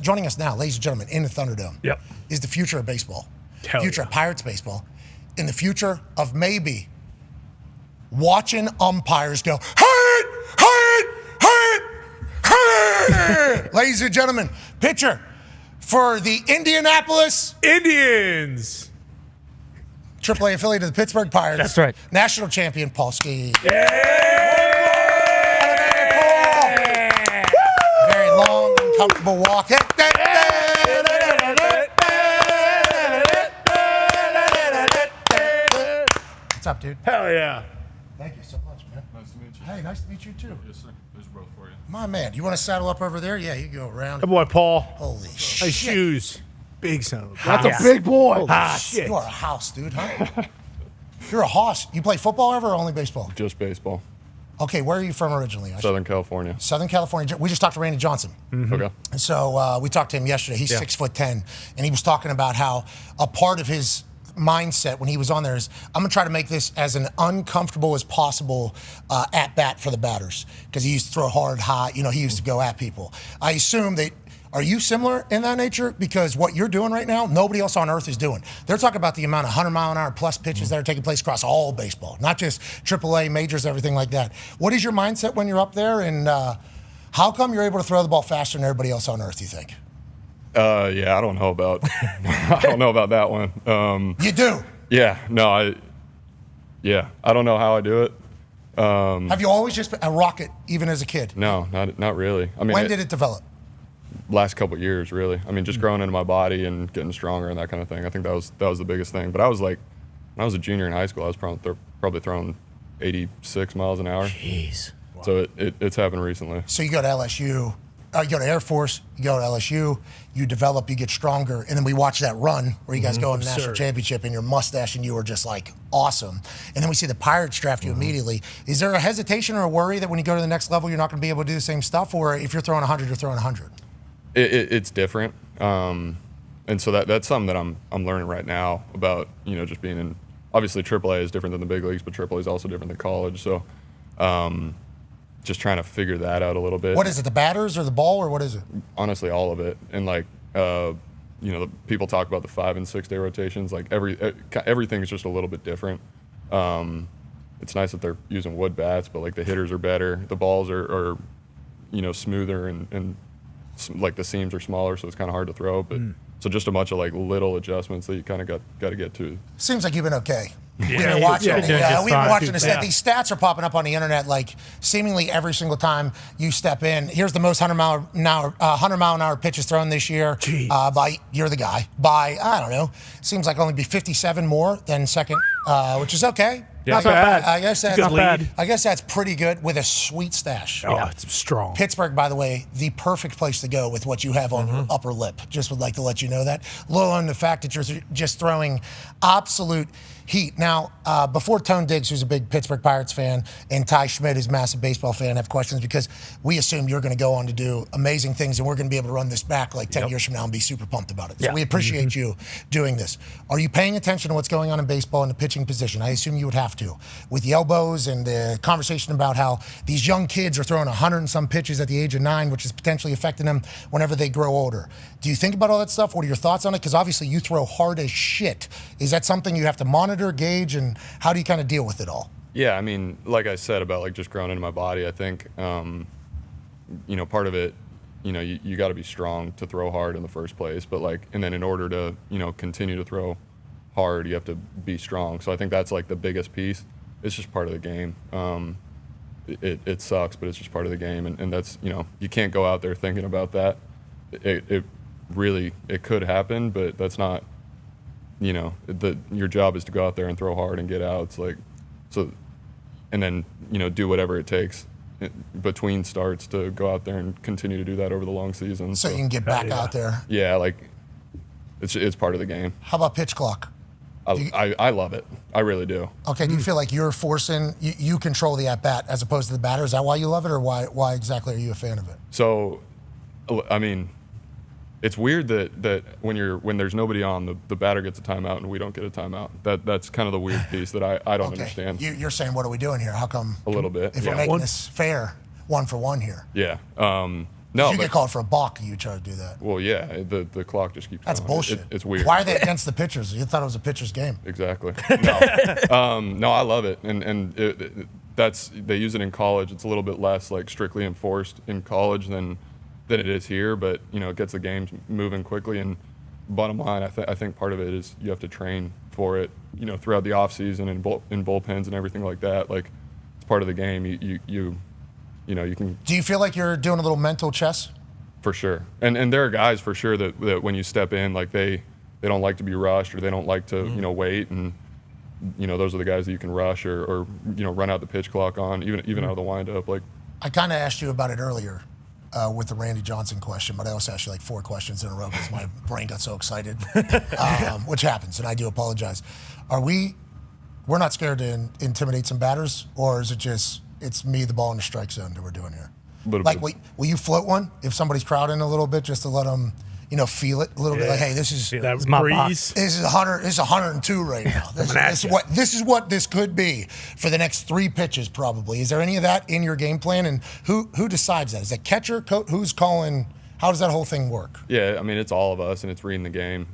Joining us now, ladies and gentlemen, in the Thunderdome, is the future of baseball. Future of Pirates baseball. In the future of maybe watching umpires go, hit, hit, hit, hit. Ladies and gentlemen, pitcher for the Indianapolis Indians. AAA affiliate of the Pittsburgh Pirates. That's right. National champion, Paul Skenes. Very long, uncomfortable walk. What's up, dude? Hell yeah. Thank you so much, man. Nice to meet you. Hey, nice to meet you, too. Yes, sir. There's both for you. My man, you want to saddle up over there? Yeah, you go around. That boy, Paul. Holy shit. Nice shoes. Big son. That's a big boy. Shit. You are a house, dude, huh? You're a hoss. You play football ever or only baseball? Just baseball. Okay, where are you from originally? Southern California. Southern California. We just talked to Randy Johnson. Okay. So we talked to him yesterday. He's 6'10", and he was talking about how a part of his mindset when he was on there is, I'm going to try to make this as an uncomfortable as possible at bat for the batters, because he used to throw hard, high. You know, he used to go at people. I assume that. Are you similar in that nature? Because what you're doing right now, nobody else on earth is doing. They're talking about the amount of 100-mile-an-hour plus pitches that are taking place across all baseball, not just AAA, majors, everything like that. What is your mindset when you're up there, and how come you're able to throw the ball faster than everybody else on earth, you think? Yeah, I don't know about that one. You do? Yeah, no, I don't know how I do it. Have you always just been a rocket, even as a kid? No, not really. I mean, When did it develop? Last couple of years, really. I mean, just growing into my body and getting stronger and that kind of thing. I think that was the biggest thing. But I was like, when I was a junior in high school, I was probably throwing 86 miles an hour. Jeez. Wow. So it's happened recently. So you go to LSU, you go to Air Force, you go to LSU, you develop, you get stronger, and then we watch that run where you guys go in the national championship and your mustache and you are just like awesome. And then we see the Pirates draft you immediately. Is there a hesitation or a worry that when you go to the next level, you're not going to be able to do the same stuff? Or if you're throwing 100, you're throwing 100? It's different, and so that's something that I'm learning right now about, you know, just being in. Obviously, AAA is different than the big leagues, but AAA is also different than college. So, just trying to figure that out a little bit. What is it, the batters or the ball, or what is it? Honestly, all of it. And like, you know, people talk about the 5- and 6-day rotations. Like everything's just a little bit different. It's nice that they're using wood bats, but like the hitters are better. The balls are you know, smoother and like the seams are smaller, so it's kind of hard to throw. But so just a bunch of like little adjustments that you kind of got to get to. Seems like you've been okay. We've been watching. We've been watching this. These stats are popping up on the internet like seemingly every single time you step in. Here's the most 100-mile-an-hour pitches thrown this year. By you're the guy. By I don't know. Seems like only be 57 more than second, which is okay. Yeah, not bad. I guess that's not bad. I guess that's pretty good with a sweet stash. Oh, it's strong. Pittsburgh, by the way, the perfect place to go with what you have on your upper lip. Just would like to let you know that. Let alone the fact that you're just throwing absolute heat. Now, before Tone Diggs, who's a big Pittsburgh Pirates fan, and Ty Schmidt, who's a massive baseball fan, have questions because we assume you're going to go on to do amazing things, and we're going to be able to run this back like 10 years from now and be super pumped about it. So we appreciate you doing this. Are you paying attention to what's going on in baseball in the pitching position? I assume you would have to. With the elbows and the conversation about how these young kids are throwing 100 and some pitches at the age of 9, which is potentially affecting them whenever they grow older. Do you think about all that stuff? What are your thoughts on it? Because obviously you throw hard as shit. Is that something you have to monitor, gauge, and how do you kind of deal with it all? Yeah, I mean, like I said about like just growing into my body, I think, you know, part of it, you know, you got to be strong to throw hard in the first place. But like, and then in order to, you know, continue to throw hard, you have to be strong. So I think that's like the biggest piece. It's just part of the game. It sucks, but it's just part of the game. And that's, you know, you can't go out there thinking about that. It really could happen, but that's not, you know, your job is to go out there and throw hard and get outs. Like, so, and then, you know, do whatever it takes between starts to go out there and continue to do that over the long season. So you can get back out there. Yeah, like, it's part of the game. How about pitch clock? I love it. I really do. Okay, do you feel like you're forcing, you control the at-bat as opposed to the batter? Is that why you love it, or why exactly are you a fan of it? So, I mean, it's weird that when there's nobody on, the batter gets a timeout and we don't get a timeout. That's kind of the weird piece that I don't understand. You're saying, what are we doing here? How come? A little bit. If we're making this fair, 1 for 1 here. Yeah. No, You but, get called for a balk. You try to do that. well, yeah, the clock just keeps. That's going. bullshit. It's weird. Why are they against the pitchers? You thought it was a pitcher's game. Exactly. No, no, I love it, and they use it in college. It's a little bit less like strictly enforced in college than it is here, but it gets the games moving quickly. And bottom line, I think part of it is you have to train for it. Throughout the off season and in bullpens and everything like that. Like it's part of the game. You can. Do you feel like you're doing a little mental chess? For sure, and there are guys for sure that when you step in, like they don't like to be rushed or they don't like to wait, and those are the guys that you can rush or run out the pitch clock on even out of the windup. Like I kind of asked you about it earlier with the Randy Johnson question, but I also asked you like 4 questions in a row because my brain got so excited, which happens, and I do apologize. We're not scared to intimidate some batters, or is it just it's me, the ball in the strike zone that we're doing here? Like, will you float one if somebody's crowding a little bit just to let them, feel it a little bit? Like, hey, this is That my breeze. this is 100. This is 102 right now. This is what this could be for the next 3 pitches probably. Is there any of that in your game plan? And who decides that? Is it catcher, coach? Who's calling? How does that whole thing work? Yeah, I mean it's all of us and it's reading the game.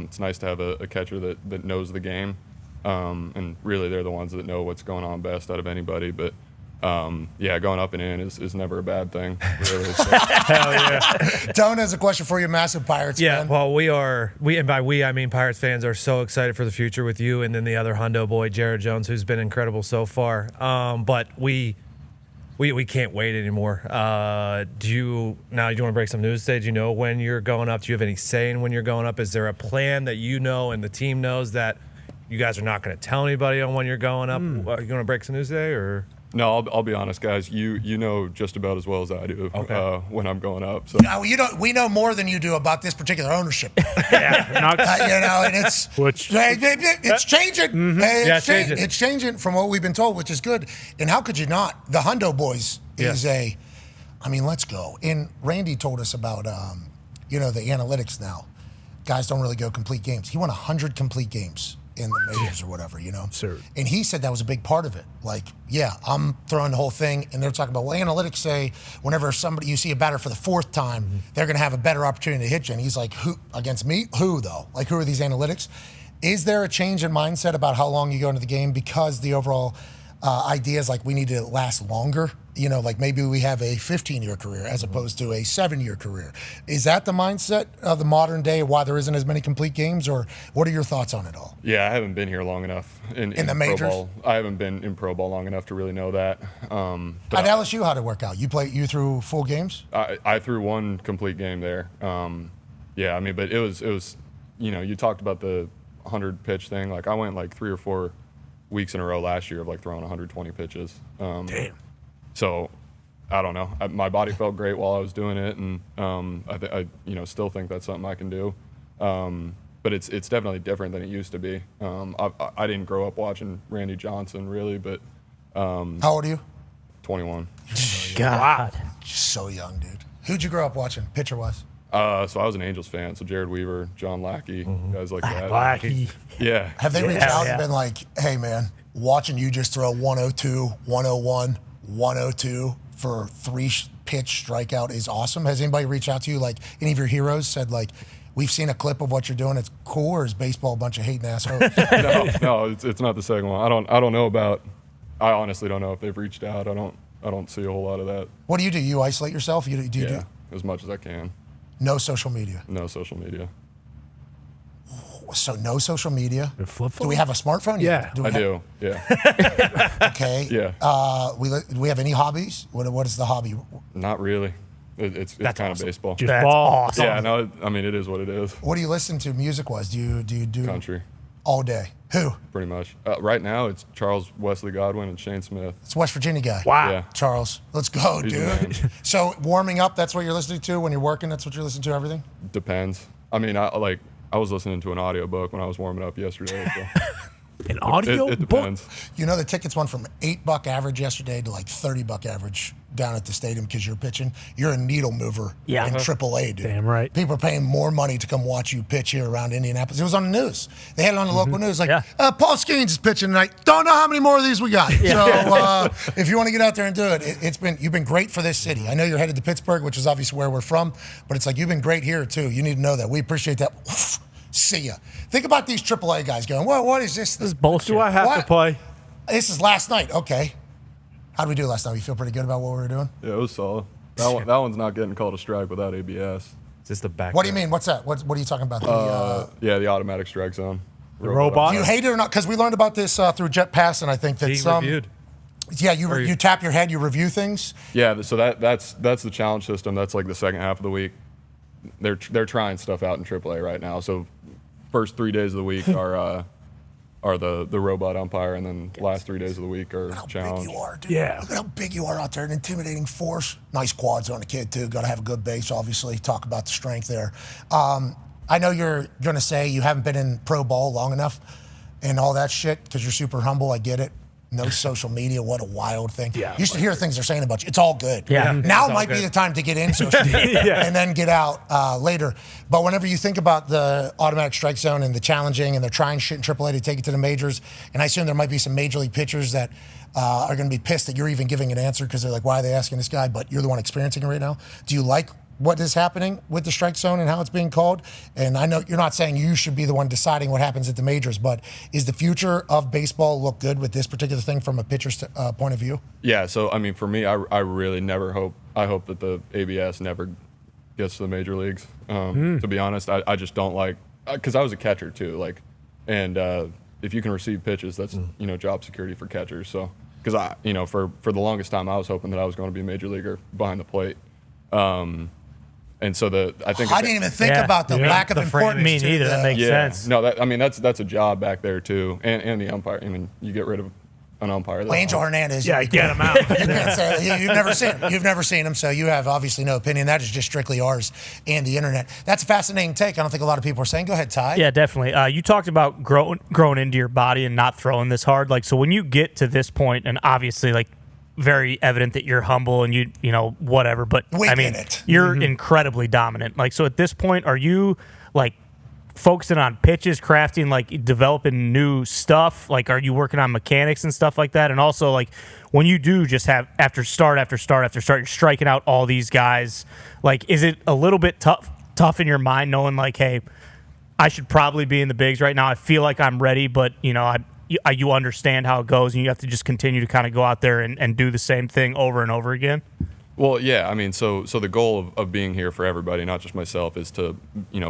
It's nice to have a catcher that knows the game, and really they're the ones that know what's going on best out of anybody. But going up and in is never a bad thing, really. So. Hell yeah. Dahn has a question for you, massive Pirates Yeah, fan. well, and by we, I mean Pirates fans are so excited for the future with you and then the other Hundo boy, Jared Jones, who's been incredible so far. But we can't wait anymore. Do you want to break some news today? Do you know when you're going up? Do you have any say in when you're going up? Is there a plan that you know and the team knows that you guys are not going to tell anybody on when you're going up? Are you going to break some news today, or? No, I'll be honest, guys. You know just about as well as I do when I'm going up. So We know more than you do about this particular ownership. Not, And it's it's changing. Yeah, it's changing. It's changing from what we've been told, which is good. And how could you not? The Hundo Boys is let's go. And Randy told us about the analytics now. Guys don't really go complete games. He won 100 complete games in the majors or whatever, Sir. And he said that was a big part of it. Like, yeah, I'm throwing the whole thing, and they're talking about, well, analytics say whenever you see a batter for the 4th time, they're going to have a better opportunity to hit you. And he's like, who against me? Who though? Like, who are these analytics? Is there a change in mindset about how long you go into the game because the overall idea is like we need to last longer? Like maybe we have a 15-year career as opposed to a 7-year career. Is that the mindset of the modern day why there isn't as many complete games, or what are your thoughts on it all? yeah, I haven't been here long enough in the pro majors? ball. I haven't been in pro ball long enough to really know that. But At LSU, how'd it work out? You threw full games? I threw 1 complete game there. But it was you talked about the 100 pitch thing. Like I went like 3 or 4 weeks in a row last year of like throwing 120 pitches. damn. So I don't know. My body felt great while I was doing it, and I still think that's something I can do. But it's definitely different than it used to be. I didn't grow up watching Randy Johnson really, but How old are you? 21. God. So young, dude. Who'd you grow up watching, pitcher-wise? So I was an Angels fan. So Jared Weaver, John Lackey, guys like that. Blackie. Yeah. Have they reached out and been like, hey, man, watching you just throw 102, 101, 102 for 3-pitch strikeout is awesome? Has anybody reached out to you, like any of your heroes said, like, we've seen a clip of what you're doing, it's cool, or is baseball a bunch of hating assholes? No, it's not the second one. I don't know about. I honestly don't know if they've reached out. I don't see a whole lot of that. What do? You isolate yourself? Do you Yeah, do as much as I can. no social media? No social media. So no social media. Flip-flop? Do we have a smartphone? Yeah. Do we I have- do. Yeah. Okay. Yeah. Do we have any hobbies? What is the hobby? Not really. It's kind of baseball. Just That's ball. awesome. Yeah, no, I mean, it is what it is. What do you listen to music-wise? Do you do Country, all day? Who? pretty much. Right now, it's Charles Wesley Godwin and Shane Smith. It's a West Virginia guy. Wow. Yeah. Charles, let's go, He's the man. dude. So warming up, that's what you're listening to when you're working. That's what you're listening to. Everything. Depends. I mean, I was listening to an audiobook when I was warming up yesterday. So. An audio It book? depends. You know, the tickets went from $8 average yesterday to like $30 average down at the stadium because you're pitching. You're a needle mover Yeah. in AAA, dude. Damn right. People are paying more money to come watch you pitch here around Indianapolis. It was on the news. They had it on the local news. Like, Yeah. Paul Skenes is pitching tonight. Don't know how many more of these we got. So if you want to get out there and do it, you've been great for this city. I know you're headed to Pittsburgh, which is obviously where we're from, but it's like you've been great here too. You need to know that. We appreciate that. See ya. Think about these AAA guys going, well, what is this? This is bullshit. Do I have What? to play? This is last night. Okay. How did we do last night? You feel pretty good about what we were doing? Yeah, it was solid. That one's not getting called a strike without ABS. It's just the back. What do you mean? What's that? What are you talking about? Yeah, the automatic strike zone. The robot? Do you hate it or not? Because we learned about this through Jet Pass, and I think that He some. reviewed. Yeah, you tap your head, you review things. Yeah, so that's the challenge system. That's like the second half of the week. They're trying stuff out in AAA right now. So first 3 days of the week are the robot umpire, and then last 3 days of the week are How challenge. big you are, dude. Yeah. Look at how big you are out there, an intimidating force. Nice quads on the kid, too. Got to have a good base, obviously. Talk about the strength there. I know you're going to say you haven't been in pro ball long enough and all that shit because you're super humble. I get it. No social media. What a wild thing. Yeah. You should hear things they're saying about you. It's all good. Yeah. Now It's all might be good. the time to get in social media Yeah. and then get out later. But whenever you think about the automatic strike zone and the challenging and they're trying shit in AAA to take it to the majors, and I assume there might be some major league pitchers that are going to be pissed that you're even giving an answer because they're like, why are they asking this guy? But you're the one experiencing it right now. Do you like what is happening with the strike zone and how it's being called? And I know you're not saying you should be the one deciding what happens at the majors, but is the future of baseball look good with this particular thing from a pitcher's point of view? Yeah, so I mean, for me, I really never hope. I hope that the ABS never gets to the major leagues. To be honest, I just don't like, because I was a catcher too. Like, and if you can receive pitches, that's job security for catchers. So because for the longest time I was hoping that I was going to be a major leaguer behind the plate. And so I think I didn't even think Yeah. about the Yeah. lack of The framing. importance. Me to neither. the- That makes sense. No, that's a job back there too, and the umpire. I mean, you get rid of an umpire. Well, Angel Hernandez. Yeah, get him out. You can't say you've never seen him. You've never seen him, so you have obviously no opinion. That is just strictly ours and the internet. That's a fascinating take. I don't think a lot of people are saying. Go ahead, Ty. Yeah, definitely. You talked about growing into your body and not throwing this hard. Like, so when you get to this point, and obviously, like, very evident that you're humble and you know, whatever. But We I mean, get it. you're incredibly dominant. Like, so at this point, are you like focusing on pitches, crafting, like developing new stuff? Like, are you working on mechanics and stuff like that? And also, like, when you do just have after start, you're striking out all these guys. Like, is it a little bit tough in your mind knowing like, hey, I should probably be in the bigs right now. I feel like I'm ready, but you understand how it goes, and you have to just continue to kind of go out there and do the same thing over and over again. Well, yeah, I mean, so the goal of being here for everybody, not just myself, is to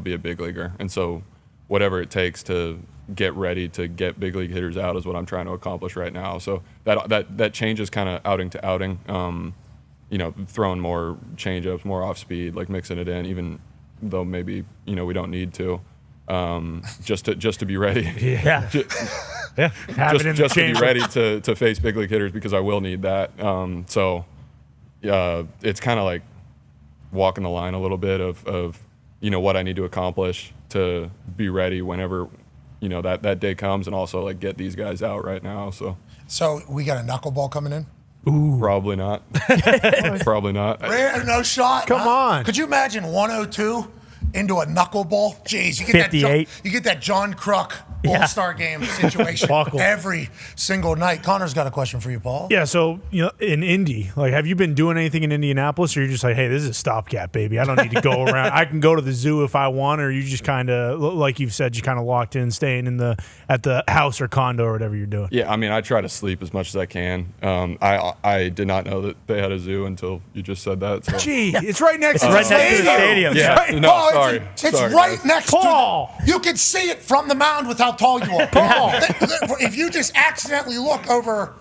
be a big leaguer, and so whatever it takes to get ready to get big league hitters out is what I'm trying to accomplish right now. So that changes kind of outing to outing. Throwing more changeups, more off speed, like mixing it in, even though maybe we don't need to, just to be ready. Yeah. Yeah. Have it in the just to be chamber. ready to face big league hitters because I will need that. It's kind of like walking the line a little bit of what I need to accomplish to be ready whenever that day comes, and also like get these guys out right now. So we got a knuckleball coming in. probably not. Probably not. No shot. Come on. Could you imagine 102 into a knuckleball? Jeez, you get 58. you get that John Kruk Yeah. All-Star game situation Buckle. every single night. Connor's got a question for you, Paul. Yeah, so in Indy, like, have you been doing anything in Indianapolis, or you're just like, hey, this is a stopgap, baby. I don't need to go around. I can go to the zoo if I want, or you just kind of, like you've said, you kind of locked in, staying at the house or condo or whatever you're doing. Yeah, I mean, I try to sleep as much as I can. I did not know that they had a zoo until you just said that. So. Gee, it's right next to right the next to the stadium. stadium. Yeah, Right. no, Paul, sorry. It's Sorry, right guys. next Paul. to you can see it from the mound with how tall you are. Paul. If you just accidentally look over,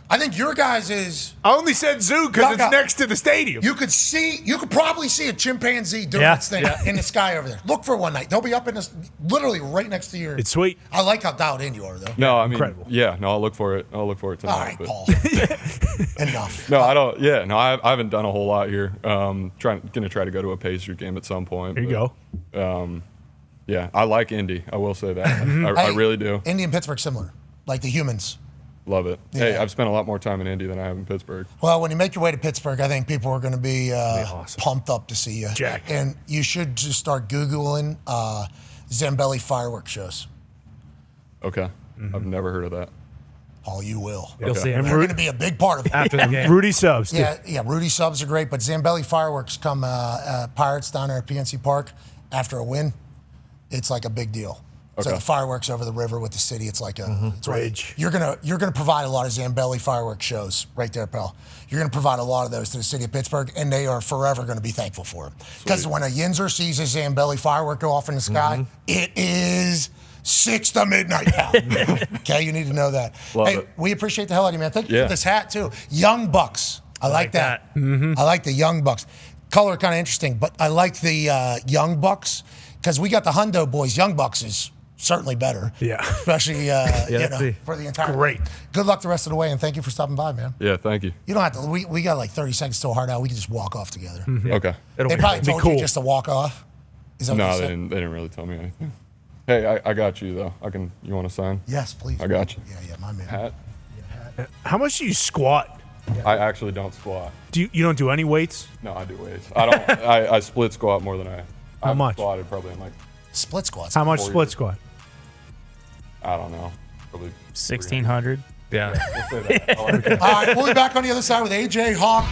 I think your guys is. I only said zoo because Look it's up. next to the stadium. You could probably see a chimpanzee doing Yeah. its thing in the sky over there. Look for one night. They'll be up in this, literally right next to your. It's sweet. I like how dialed in you are, though. No, I mean, Incredible. yeah, no, I'll look for it. I'll look for it tonight. All right, but- Paul. Enough. No, I don't. Yeah, no, I haven't done a whole lot here. Gonna try to go to a Pacers game at some point. There you go. Yeah, I like Indy. I will say that. I really do. Indy and Pittsburgh similar. like the humans. Love it. Hey, Yeah. I've spent a lot more time in Indy than I have in Pittsburgh. Well, when you make your way to Pittsburgh, I think people are going to be awesome. pumped up to see you. Jack. And you should just start Googling Zambelli fireworks shows. Okay. I've never heard of that. Oh, you will. You'll Okay. see him They're going to be a big part of it. after the game. Rudy Subs. Too. Yeah, Rudy subs are great, but Zambelli fireworks come Pirates down there at PNC Park after a win. It's like a big deal. So Okay. the fireworks over the river with the city, it's like a it's Rage. You're gonna provide a lot of Zambelli fireworks shows right there, pal. You're gonna provide a lot of those to the city of Pittsburgh, and they are forever gonna be thankful for it. Because when a Yinzer sees a Zambelli firework go off in the sky, it is 6 to midnight, pal. Okay, you need to know that. Love hey, it. we appreciate the hell out of you, man. Thank you Yeah. for this hat too. Young Bucks. I like that. I like the Young Bucks. Color kind of interesting, but I like the Young Bucks because we got the Hundo boys. Young Bucks is certainly better. Yeah. Especially let's see. for the entire Great. week. Good luck the rest of the way, and thank you for stopping by, man. Yeah, thank you. You don't have to. We got like 30 seconds till hard out. We can just walk off together. Okay. It'll They be probably great. told cool. you just to walk off. Is that what No, they they said? didn't really tell me anything. Hey, I got you though. You want to sign? Yes, please. I got you. Yeah, my man. Hat? How much do you squat? I actually don't squat. You don't do any weights? No, I do weights. I don't. I split squat more than I. How I've much? Squatted probably in like, Split squats. How much 4 split years. squat? I don't know, probably 1,600. Yeah. We'll say that. I like that. All right, we'll be back on the other side with AJ Hawk.